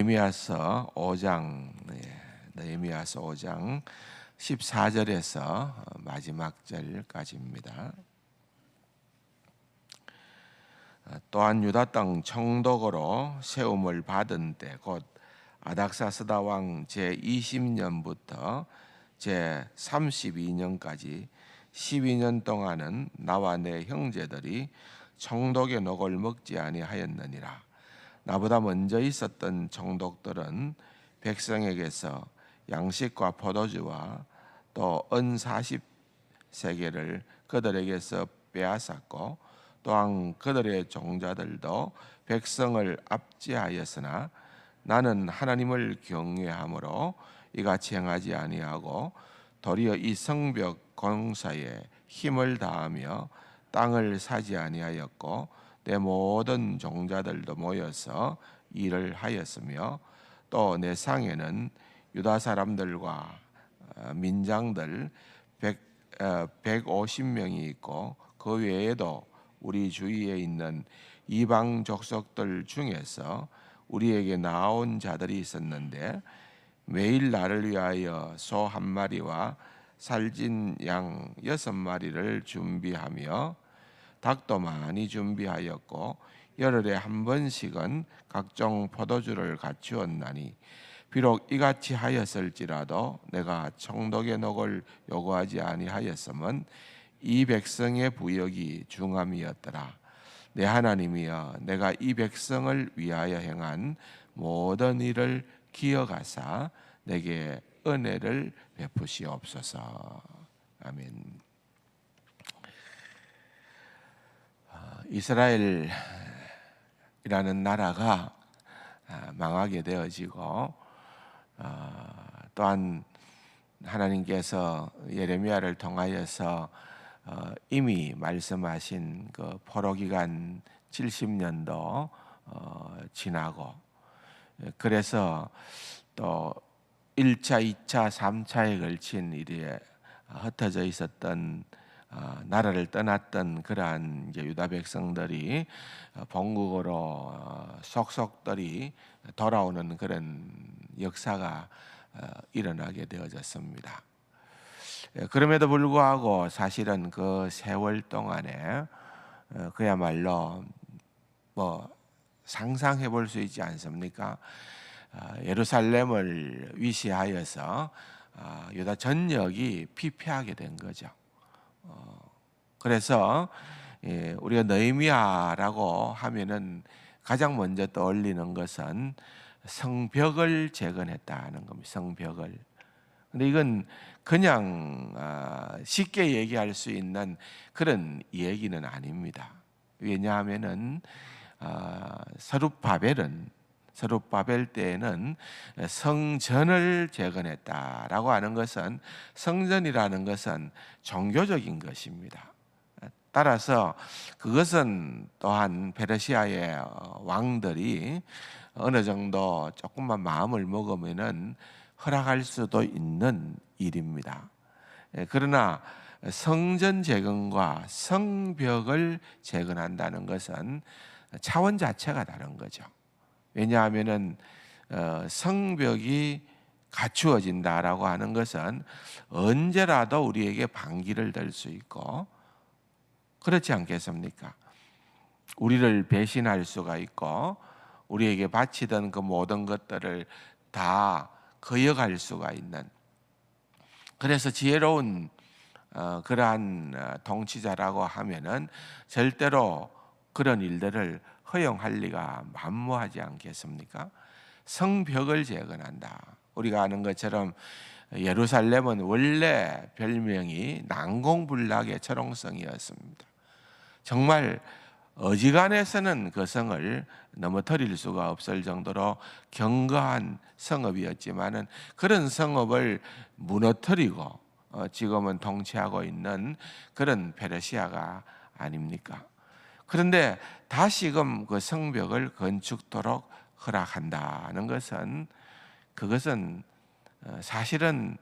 느헤미야서 5장, 느헤미야서 5장 14절에서 마지막 절까지입니다. 또한 유다 땅 총독으로 세움을 받은 때 곧 아닥사스다 왕 제20년부터 제32년까지 12년 동안은 나와 내 형제들이 총독의 녹을 먹지 아니하였느니라. 나보다 먼저 있었던 총독들은 백성에게서 양식과 포도주와 또 은 40세겔을 그들에게서 빼앗았고, 또한 그들의 종자들도 백성을 압제하였으나 나는 하나님을 경외함으로 이같이 행하지 아니하고 도리어 이 성벽 공사에 힘을 다하며 땅을 사지 아니하였고, 내 모든 종자들도 모여서 일을 하였으며, 또 내 상에는 유다 사람들과 민장들 150명이 있고, 그 외에도 우리 주위에 있는 이방 족속들 중에서 우리에게 나온 자들이 있었는데, 매일 나를 위하여 소 1마리와 살진 양 6마리를 준비하며 닭도 많이 준비하였고, 열흘에 한 번씩은 각종 포도주를 갖추었나니, 비록 이같이 하였을지라도 내가 총독의 녹을 요구하지 아니하였음은 이 백성의 부역이 중함이었더라. 내 하나님이여, 내가 이 백성을 위하여 행한 모든 일을 기억하사 내게 은혜를 베푸시옵소서. 아멘. 이스라엘이라는 나라가 망하게 되어지고, 또한 하나님께서 예레미야를 통하여서 이미 말씀하신 그 포로 기간 70년도 지나고, 그래서 또 1차, 2차, 3차에 걸친 일에 흩어져 있었던 나라를 떠났던 그러한 이제 유다 백성들이 본국으로 속속들이 돌아오는 그런 역사가 일어나게 되어졌습니다. 그럼에도 불구하고 사실은 그 세월 동안에 그야말로 상상해 볼 수 있지 않습니까? 예루살렘을 위시하여서 유다 전역이 피폐하게 된 거죠. 그래서 우리가 느헤미야라고 하면은 가장 먼저 떠올리는 것은 성벽을 재건했다는 겁니다. 성벽을. 근데 이건 그냥 쉽게 얘기할 수 있는 그런 얘기는 아닙니다. 왜냐하면은 서룹바벨 때에는 성전을 재건했다라고 하는 것은, 성전이라는 것은 종교적인 것입니다. 따라서 그것은 또한 페르시아의 왕들이 어느 정도 조금만 마음을 먹으면은 허락할 수도 있는 일입니다. 그러나 성전 재건과 성벽을 재건한다는 것은 차원 자체가 다른 거죠. 왜냐하면은 성벽이 갖추어진다라고 하는 것은 언제라도 우리에게 반기를 들 수 있고, 그렇지 않겠습니까? 우리를 배신할 수가 있고, 우리에게 바치던 그 모든 것들을 다 거역할 수가 있는, 그래서 지혜로운 그러한 통치자라고 하면은 절대로 그런 일들을 허용할 리가 만무하지 않겠습니까? 성벽을 재건한다. 우리가 아는 것처럼 예루살렘은 원래 별명이 난공불락의 철옹성이었습니다. 정말 어지간해서는 그 성을 넘어뜨릴 수가 없을 정도로 견고한 성읍이었지만은, 그런 성읍을 무너뜨리고 지금은 통치하고 있는 그런 페르시아가 아닙니까? 그런데 다시금 그 성벽을 건축토록 허락한다는 것은, 그것은 사실은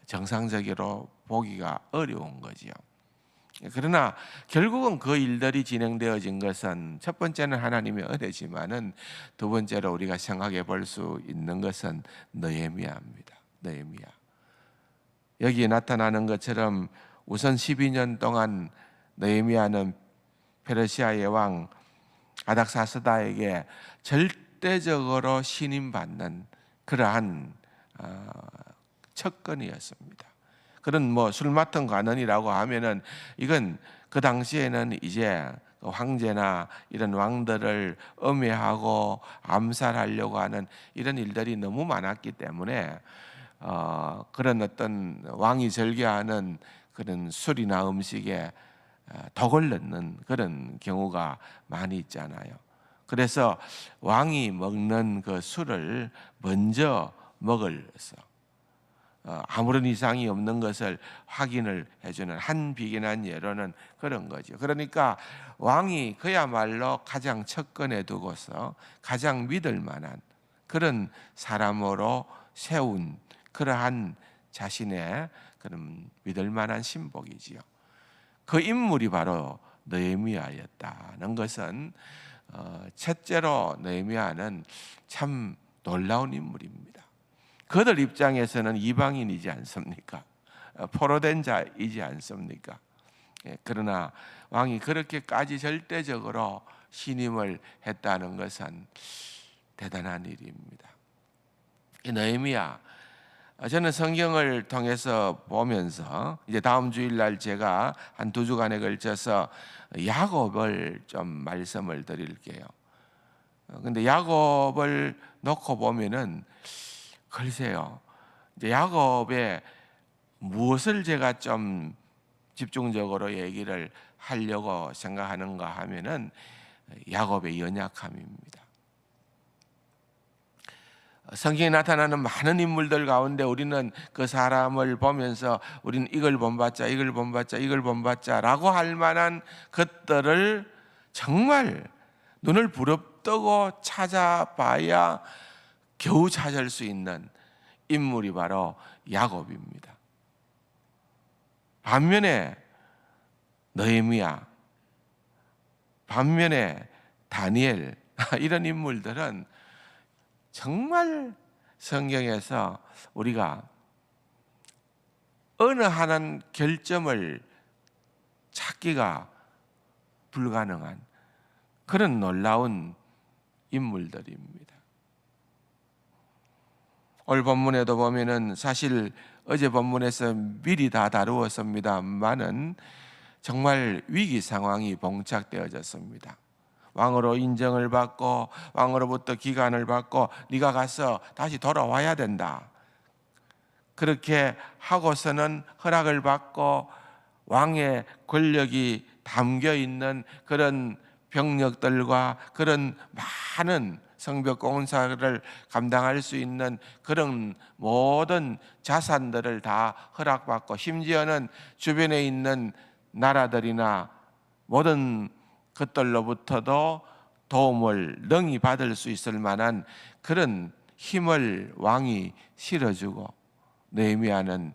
정상적으로 보기가 어려운 거지요. 그러나 결국은 그 일들이 진행되어진 것은 첫 번째는 하나님의 은혜지만은 두 번째로 우리가 생각해 볼 수 있는 것은 느헤미야입니다. 느헤미야. 여기에 나타나는 것처럼 우선 12년 동안 느헤미야는 페르시아의 왕 아닥사스다에게 절대적으로 신임받는 그러한 척건이었습니다. 그런 술 맡은 관원이라고 하면은 이건 그 당시에는 이제 황제나 이런 왕들을 음해하고 암살하려고 하는 이런 일들이 너무 많았기 때문에 그런 어떤 왕이 즐겨하는 그런 술이나 음식에 덕을 넣는 그런 경우가 많이 있잖아요. 그래서 왕이 먹는 그 술을 먼저 먹을서 아무런 이상이 없는 것을 확인을 해주는 한 비견한 예로는 그런 거죠. 그러니까 왕이 그야말로 가장 척건에 두고서 가장 믿을 만한 그런 사람으로 세운 그러한 자신의 그런 믿을 만한 신복이지요. 그 인물이 바로 느헤미야였다는 것은 첫째로 느헤미야는 참 놀라운 인물입니다. 그들 입장에서는 이방인이지 않습니까? 포로된 자이지 않습니까? 그러나 왕이 그렇게까지 절대적으로 신임을 했다는 것은 대단한 일입니다. 이 느헤미야, 저는 성경을 통해서 보면서 이제 다음 주일날 제가 한 2주간에 걸쳐서 야곱을 좀 말씀을 드릴게요. 근데 야곱을 놓고 보면은 글쎄요, 이제 야곱의 무엇을 제가 좀 집중적으로 얘기를 하려고 생각하는가 하면은 야곱의 연약함입니다. 성경에 나타나는 많은 인물들 가운데 우리는 그 사람을 보면서 우리는 이걸 본받자, 이걸 본받자, 이걸 본받자라고 할 만한 것들을 정말 눈을 부릅뜨고 찾아봐야 겨우 찾을 수 있는 인물이 바로 야곱입니다. 반면에 느헤미야, 반면에 다니엘 이런 인물들은 정말 성경에서 우리가 어느 하나는 결점을 찾기가 불가능한 그런 놀라운 인물들입니다. 오늘 본문에도 보면은 사실 어제 본문에서 미리 다 다루었습니다만은 정말 위기 상황이 봉착되어졌습니다. 왕으로 인정을 받고 왕으로부터 기간을 받고 네가 가서 다시 돌아와야 된다. 그렇게 하고서는 허락을 받고 왕의 권력이 담겨 있는 그런 병력들과 그런 많은 성벽 공사를 감당할 수 있는 그런 모든 자산들을 다 허락받고 심지어는 주변에 있는 나라들이나 모든 그들로부터도 도움을 능히 받을 수 있을 만한 그런 힘을 왕이 실어주고 느헤미야는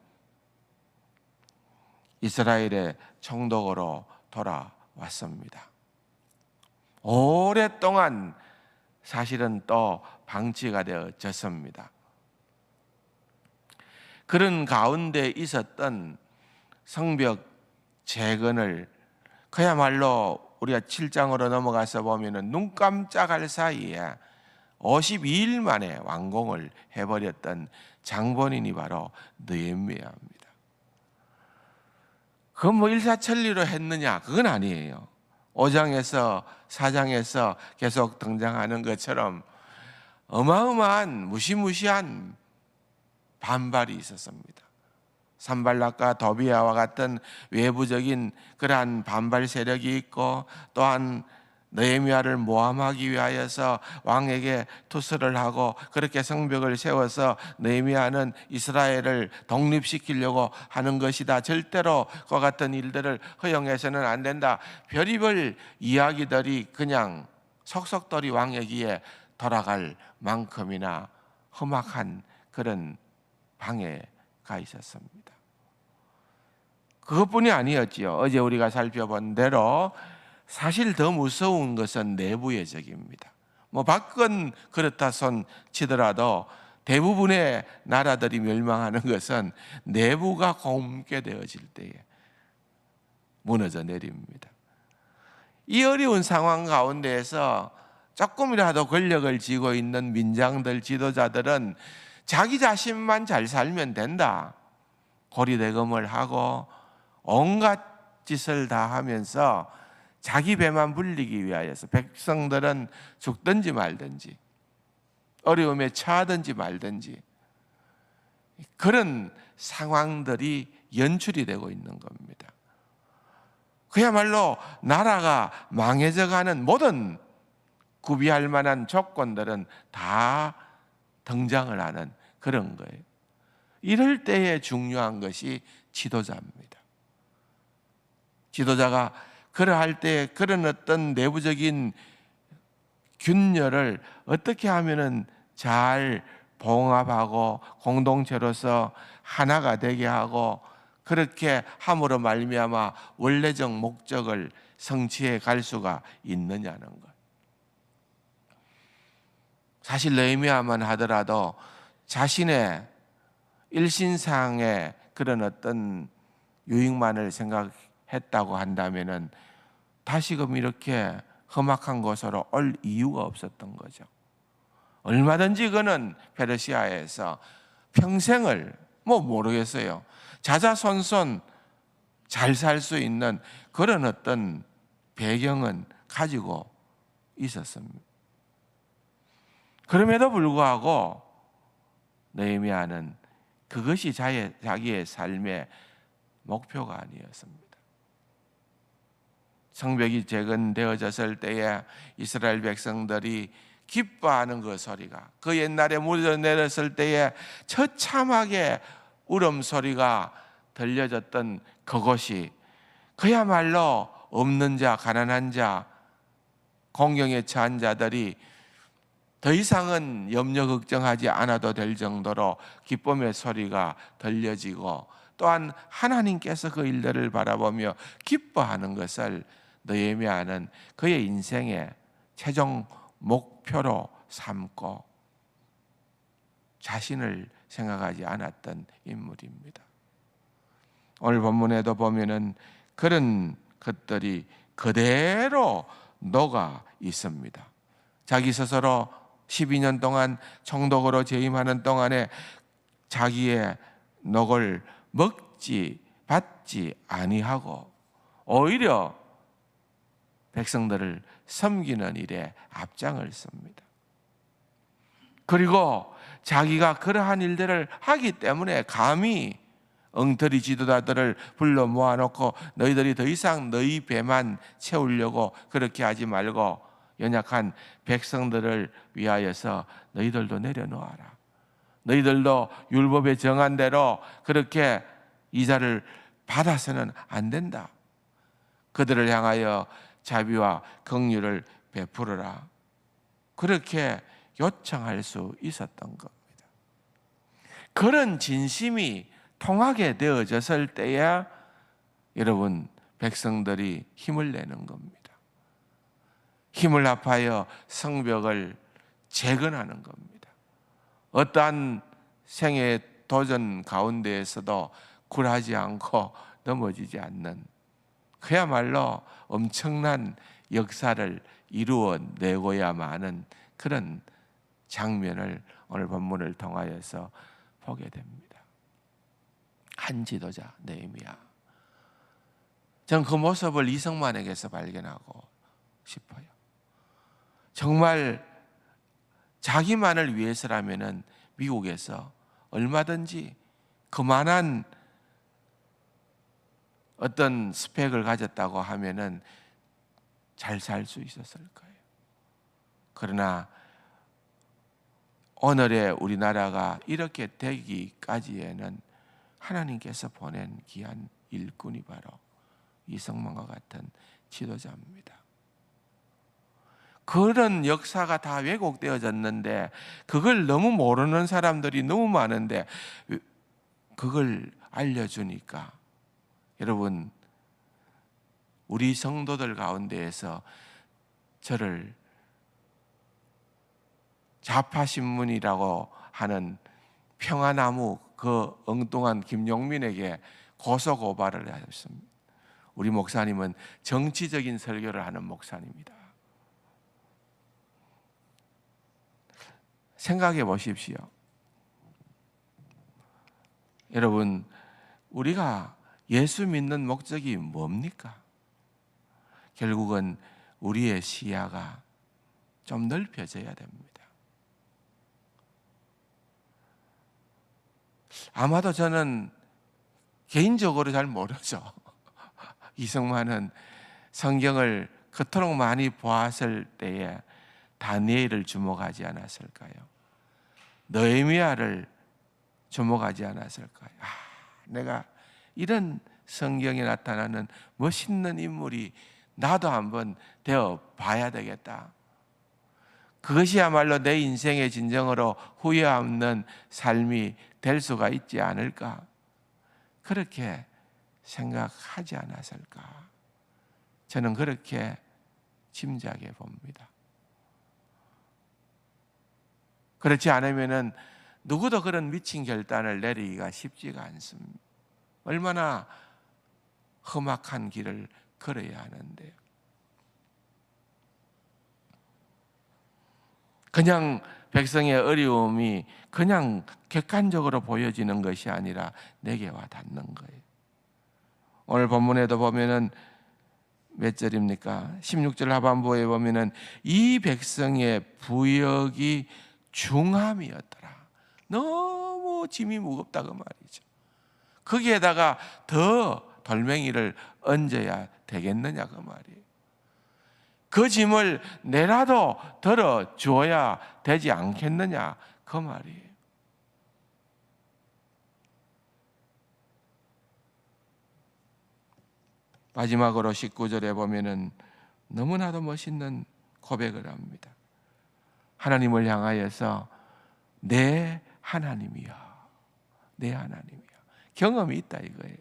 이스라엘의 총독으로 돌아왔습니다. 오랫동안 사실은 또 방치가 되어졌습니다. 그런 가운데 있었던 성벽 재건을 그야말로 우리가 7장으로 넘어가서 보면은 눈 깜짝할 사이에 52일 만에 완공을 해버렸던 장본인이 바로 느헤미야입니다. 그건 뭐 일사천리로 했느냐? 그건 아니에요. 5장에서 4장에서 계속 등장하는 것처럼 어마어마한 무시무시한 반발이 있었습니다. 산발락과 도비아와 같은 외부적인 그러한 반발 세력이 있고 또한 느헤미야를 모함하기 위하여서 왕에게 투서를 하고 그렇게 성벽을 세워서 느헤미야는 이스라엘을 독립시키려고 하는 것이다. 절대로 그와 같은 일들을 허용해서는 안 된다. 별의별 이야기들이 그냥 속속들이 왕에게 돌아갈 만큼이나 험악한 그런 방해가 있었습니다. 그것뿐이 아니었지요. 어제 우리가 살펴본 대로 사실 더 무서운 것은 내부의 적입니다. 뭐 밖은 그렇다 손 치더라도 대부분의 나라들이 멸망하는 것은 내부가 곰게 되어질 때에 무너져 내립니다. 이 어려운 상황 가운데에서 조금이라도 권력을 쥐고 있는 민장들, 지도자들은 자기 자신만 잘 살면 된다, 고리대금을 하고 온갖 짓을 다 하면서 자기 배만 불리기 위하여서 백성들은 죽든지 말든지 어려움에 처하든지 말든지 그런 상황들이 연출이 되고 있는 겁니다. 그야말로 나라가 망해져가는 모든 구비할 만한 조건들은 다 등장을 하는 그런 거예요. 이럴 때에 중요한 것이 지도자입니다. 지도자가 그러할 때 그런 어떤 내부적인 균열을 어떻게 하면은 잘 봉합하고 공동체로서 하나가 되게 하고 그렇게 함으로 말미암아 원래적 목적을 성취해 갈 수가 있느냐는 것. 사실 느헤미야만 하더라도 자신의 일신상의 그런 어떤 유익만을 생각했다고 한다면은 다시금 이렇게 험악한 곳으로 올 이유가 없었던 거죠. 얼마든지 그는 페르시아에서 평생을 모르겠어요. 자자손손 잘 살 수 있는 그런 어떤 배경은 가지고 있었습니다. 그럼에도 불구하고 느헤미야는 그것이 자기의 삶의 목표가 아니었습니다. 성벽이 재건되어졌을 때에 이스라엘 백성들이 기뻐하는 그 소리가, 그 옛날에 무너져 내렸을 때에 처참하게 울음소리가 들려졌던 그곳이 그야말로 없는 자, 가난한 자, 공경에 처한 자들이 더 이상은 염려 걱정하지 않아도 될 정도로 기쁨의 소리가 들려지고 또한 하나님께서 그 일들을 바라보며 기뻐하는 것을 느헤미야는 그의 인생의 최종 목표로 삼고 자신을 생각하지 않았던 인물입니다. 오늘 본문에도 보면은 그런 것들이 그대로 녹아 있습니다. 자기 스스로 12년 동안 총독으로 재임하는 동안에 자기의 녹을 받지 아니하고 오히려 백성들을 섬기는 일에 앞장을 씁니다. 그리고 자기가 그러한 일들을 하기 때문에 감히 엉터리 지도자들을 불러 모아놓고 너희들이 더 이상 너희 배만 채우려고 그렇게 하지 말고 연약한 백성들을 위하여서 너희들도 내려놓아라. 너희들도 율법에 정한 대로 그렇게 이자를 받아서는 안 된다. 그들을 향하여 자비와 긍휼을 베풀어라. 그렇게 요청할 수 있었던 겁니다. 그런 진심이 통하게 되어졌을 때야 여러분 백성들이 힘을 내는 겁니다. 힘을 합하여 성벽을 재건하는 겁니다. 어떠한 생의 도전 가운데에서도 굴하지 않고 넘어지지 않는 그야말로 엄청난 역사를 이루어내고야만 그런 장면을 오늘 본문을 통하여서 보게 됩니다. 한 지도자 느헤미야. 저는 그 모습을 이성만에게서 발견하고 싶어요. 정말 자기만을 위해서라면은 미국에서 얼마든지 그만한 어떤 스펙을 가졌다고 하면은 잘 살 수 있었을 거예요. 그러나 오늘의 우리나라가 이렇게 되기까지에는 하나님께서 보낸 귀한 일꾼이 바로 이성만과 같은 지도자입니다. 그런 역사가 다 왜곡되어졌는데 그걸 너무 모르는 사람들이 너무 많은데 그걸 알려주니까 여러분, 우리 성도들 가운데에서 저를 좌파신문이라고 하는 평화나무 그 엉뚱한 김용민에게 고소고발을 하셨습니다. 우리 목사님은 정치적인 설교를 하는 목사님입니다. 생각해 보십시오. 여러분, 우리가 예수 믿는 목적이 뭡니까? 결국은 우리의 시야가 좀 넓혀져야 됩니다. 아마도 저는 개인적으로 잘 모르죠. 이승만은 성경을 그토록 많이 보았을 때에 다니엘을 주목하지 않았을까요? 느헤미야를 주목하지 않았을까요? 내가 이런 성경에 나타나는 멋있는 인물이 나도 한번 되어 봐야 되겠다. 그것이야말로 내 인생의 진정으로 후회 없는 삶이 될 수가 있지 않을까? 그렇게 생각하지 않았을까? 저는 그렇게 짐작해 봅니다. 그렇지 않으면은 누구도 그런 미친 결단을 내리기가 쉽지가 않습니다. 얼마나 험악한 길을 걸어야 하는데요. 그냥 백성의 어려움이 그냥 객관적으로 보여지는 것이 아니라 내게 와 닿는 거예요. 오늘 본문에도 보면은 몇 절입니까? 16절 하반부에 보면은 이 백성의 부역이 중함이었더라. 너무 짐이 무겁다 그 말이죠. 거기에다가 더 돌멩이를 얹어야 되겠느냐 그 말이에요. 그 짐을 내라도 덜어 주어야 되지 않겠느냐 그 말이에요. 마지막으로 19절에 보면은 너무나도 멋있는 고백을 합니다. 하나님을 향하여서 내 하나님이여, 내 하나님이여. 경험이 있다 이거예요.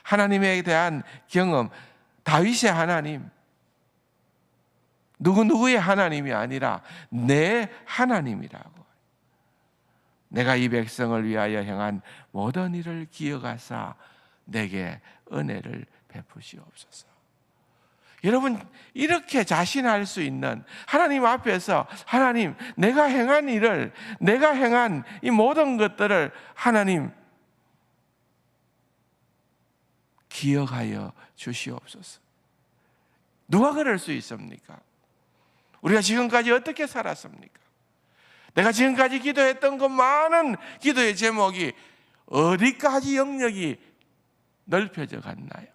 하나님에 대한 경험, 다윗의 하나님, 누구의 하나님이 아니라 내 하나님이라고. 내가 이 백성을 위하여 행한 모든 일을 기억하사 내게 은혜를 베푸시옵소서. 여러분, 이렇게 자신할 수 있는 하나님 앞에서 하나님, 내가 행한 일을, 내가 행한 이 모든 것들을 하나님 기억하여 주시옵소서. 누가 그럴 수 있습니까? 우리가 지금까지 어떻게 살았습니까? 내가 지금까지 기도했던 그 많은 기도의 제목이 어디까지 영역이 넓혀져 갔나요?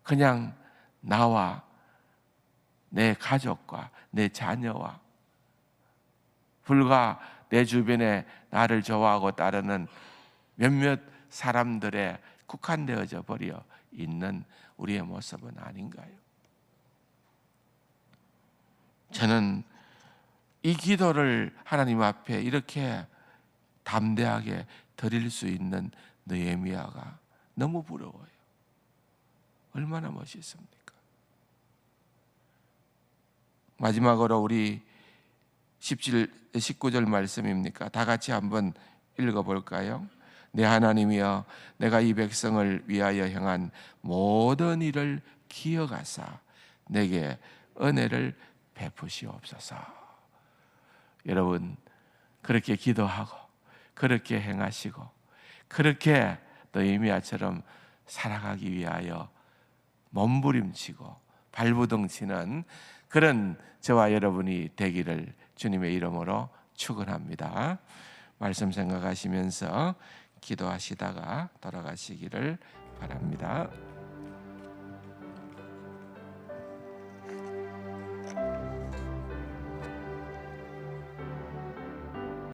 그냥 나와 내 가족과 내 자녀와 불과 내 주변에 나를 좋아하고 따르는 몇몇 사람들에 국한되어져 버려 있는 우리의 모습은 아닌가요? 저는 이 기도를 하나님 앞에 이렇게 담대하게 드릴 수 있는 느헤미야가 너무 부러워요. 얼마나 멋있습니까? 마지막으로 우리 19절 말씀입니까? 다 같이 한번 읽어볼까요? 내 하나님이여, 내가 이 백성을 위하여 행한 모든 일을 기억하사 내게 은혜를 베푸시옵소서. 여러분, 그렇게 기도하고 그렇게 행하시고 그렇게 느헤미야처럼 살아가기 위하여 몸부림치고 발부둥치는 그런 저와 여러분이 되기를 주님의 이름으로 축원합니다. 말씀 생각하시면서 기도하시다가 돌아가시기를 바랍니다.